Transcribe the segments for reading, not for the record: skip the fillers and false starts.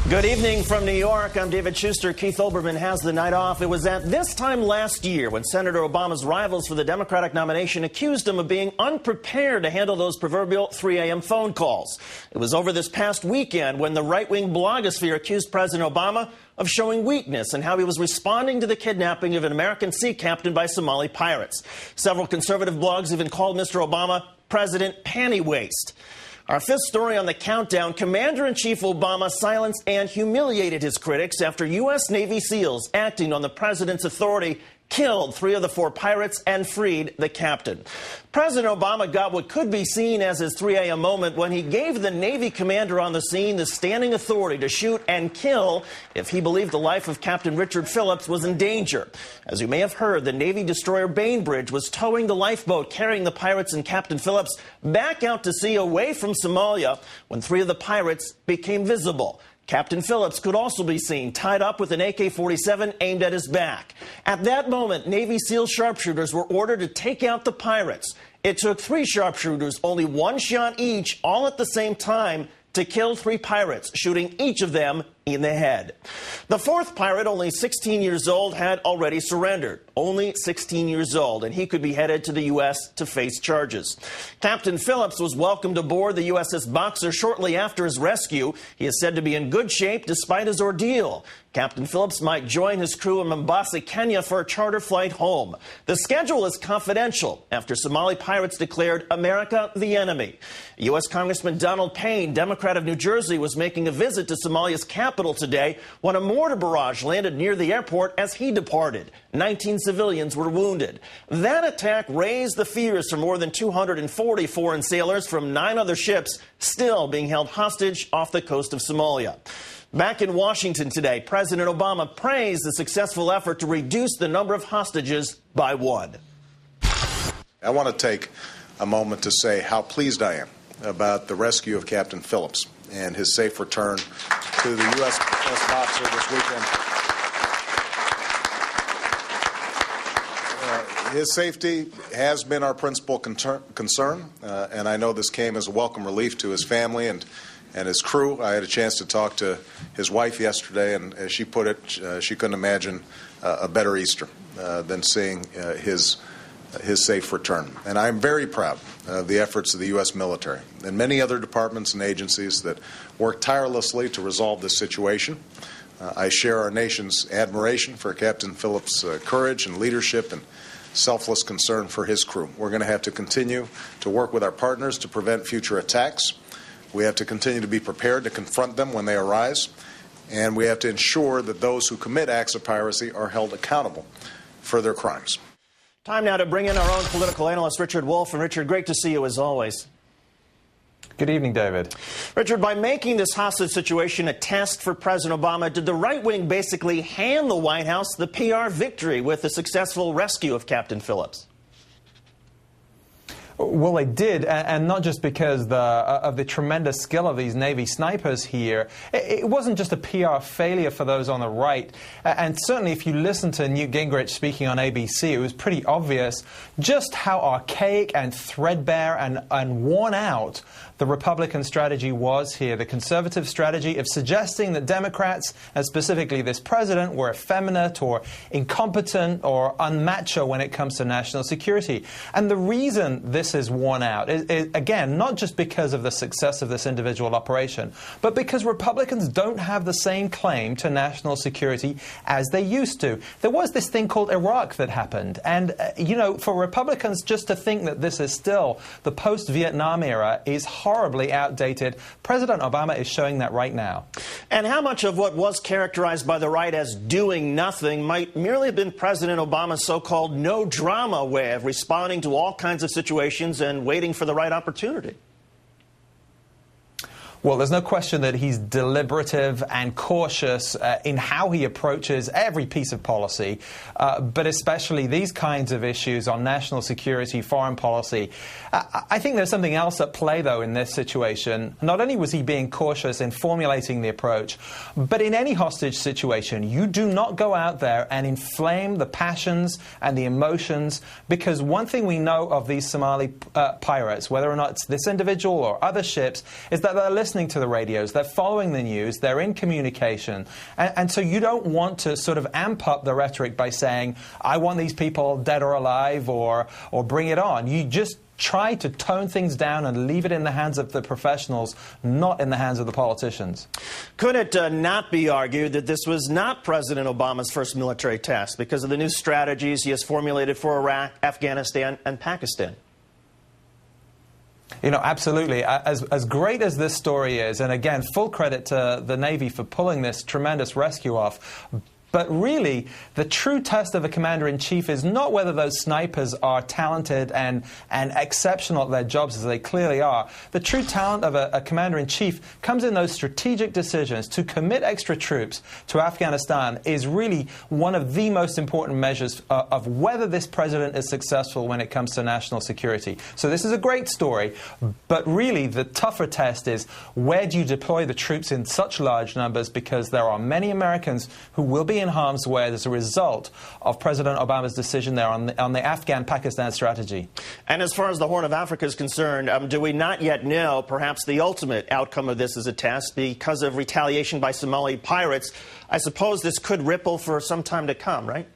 Good evening from New York. I'm David Schuster. Keith Olbermann has the night off. It was at this time last year when Senator Obama's rivals for the Democratic nomination accused him of being unprepared to handle those proverbial 3 a.m. phone calls. It was over this past weekend when the right-wing blogosphere accused President Obama of showing weakness and how he was responding to the kidnapping of an American sea captain by Somali pirates. Several conservative blogs even called Mr. Obama President Panty Waste. Our fifth story on the countdown, Commander-in-Chief Obama silenced and humiliated his critics after U.S. Navy SEALs, acting on the president's authority, killed 3 of the 4 pirates and freed the captain. President Obama got what could be seen as his 3 a.m. moment when he gave the Navy commander on the scene the standing authority to shoot and kill if he believed the life of Captain Richard Phillips was in danger. As you may have heard, the Navy destroyer Bainbridge was towing the lifeboat carrying the pirates and Captain Phillips back out to sea away from Somalia when 3 of the pirates became visible. Captain Phillips could also be seen tied up with an AK-47 aimed at his back. At that moment, Navy SEAL sharpshooters were ordered to take out the pirates. It took 3 sharpshooters, only 1 shot each, all at the same time, to kill 3 pirates, shooting each of them in the head. The 4th pirate, only 16 years old, had already surrendered. Only 16 years old, and he could be headed to the U.S. to face charges. Captain Phillips was welcomed aboard the USS Boxer shortly after his rescue. He is said to be in good shape despite his ordeal. Captain Phillips might join his crew in Mombasa, Kenya for a charter flight home. The schedule is confidential after Somali pirates declared America the enemy. U.S. Congressman Donald Payne, Democrat of New Jersey, was making a visit to Somalia's capital today when a mortar barrage landed near the airport as he departed. 19 civilians were wounded. That attack raised the fears for more than 240 foreign sailors from 9 other ships still being held hostage off the coast of Somalia. Back in Washington today, President Obama praised the successful effort to reduce the number of hostages by 1. I want to take a moment to say how pleased I am about the rescue of Captain Phillips and his safe return to the USS Boxer this weekend. His safety has been our principal concern, and I know this came as a welcome relief to his family and his crew. I had a chance to talk to his wife yesterday, and as she put it, she couldn't imagine a better Easter than seeing his safe return. And I'm very proud of the efforts of the U.S. military and many other departments and agencies that work tirelessly to resolve this situation. I share our nation's admiration for Captain Phillips' courage and leadership and selfless concern for his crew. We're going to have to continue to work with our partners to prevent future attacks. We have to continue to be prepared to confront them when they arise. And we have to ensure that those who commit acts of piracy are held accountable for their crimes. Time now to bring in our own political analyst, Richard Wolff. And Richard, great to see you as always. Good evening, David. Richard, by making this hostage situation a test for President Obama, did the right wing basically hand the White House the PR victory with the successful rescue of Captain Phillips? Well, they did, and not just because of the tremendous skill of these Navy snipers here. It wasn't just a PR failure for those on the right. And certainly if you listen to Newt Gingrich speaking on ABC, it was pretty obvious just how archaic and threadbare and worn out the Republican strategy was here. The conservative strategy of suggesting that Democrats, and specifically this president, were effeminate or incompetent or unmacho when it comes to national security. And the reason this is worn out is, again, not just because of the success of this individual operation, but because Republicans don't have the same claim to national security as they used to. There was this thing called Iraq that happened. And, you know, for Republicans just to think that this is still the post-Vietnam era is horribly outdated. President Obama is showing that right now. And how much of what was characterized by the right as doing nothing might merely have been President Obama's so-called no-drama way of responding to all kinds of situations and waiting for the right opportunity? Well, there's no question that he's deliberative and cautious in how he approaches every piece of policy, but especially these kinds of issues on national security, foreign policy. I think there's something else at play, though, in this situation. Not only was he being cautious in formulating the approach, but in any hostage situation, you do not go out there and inflame the passions and the emotions, because one thing we know of these Somali pirates, whether or not it's this individual or other ships, is that they're listening listening to the radios, they're following the news, they're in communication. And so you don't want to sort of amp up the rhetoric by saying, I want these people dead or alive, or bring it on. You just try to tone things down and leave it in the hands of the professionals, not in the hands of the politicians. Could it not be argued that this was not President Obama's first military test because of the new strategies he has formulated for Iraq, Afghanistan, and Pakistan? You know, absolutely. As great as this story is, and again, full credit to the Navy for pulling this tremendous rescue off, but really, the true test of a commander-in-chief is not whether those snipers are talented and exceptional at their jobs, as they clearly are. The true talent of a commander-in-chief comes in those strategic decisions. To commit extra troops to Afghanistan is really one of the most important measures of whether this president is successful when it comes to national security. So this is a great story, but really the tougher test is, where do you deploy the troops in such large numbers, because there are many Americans who will be in harm's way as a result of President Obama's decision there on the Afghan-Pakistan strategy. And as far as the Horn of Africa is concerned, do we not yet know perhaps the ultimate outcome of this as a test because of retaliation by Somali pirates? I suppose this could ripple for some time to come, right?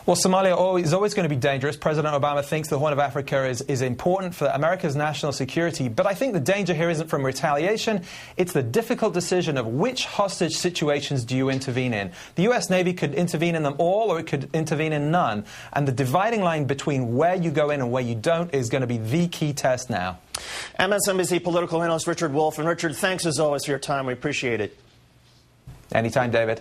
Well, Somalia is always going to be dangerous. President Obama thinks the Horn of Africa is important for America's national security. But I think the danger here isn't from retaliation. It's the difficult decision of which hostage situations do you intervene in. The U.S. Navy could intervene in them all, or it could intervene in none. And the dividing line between where you go in and where you don't is going to be the key test now. MSNBC political analyst Richard Wolff. And Richard, thanks as always for your time. We appreciate it. Anytime, David.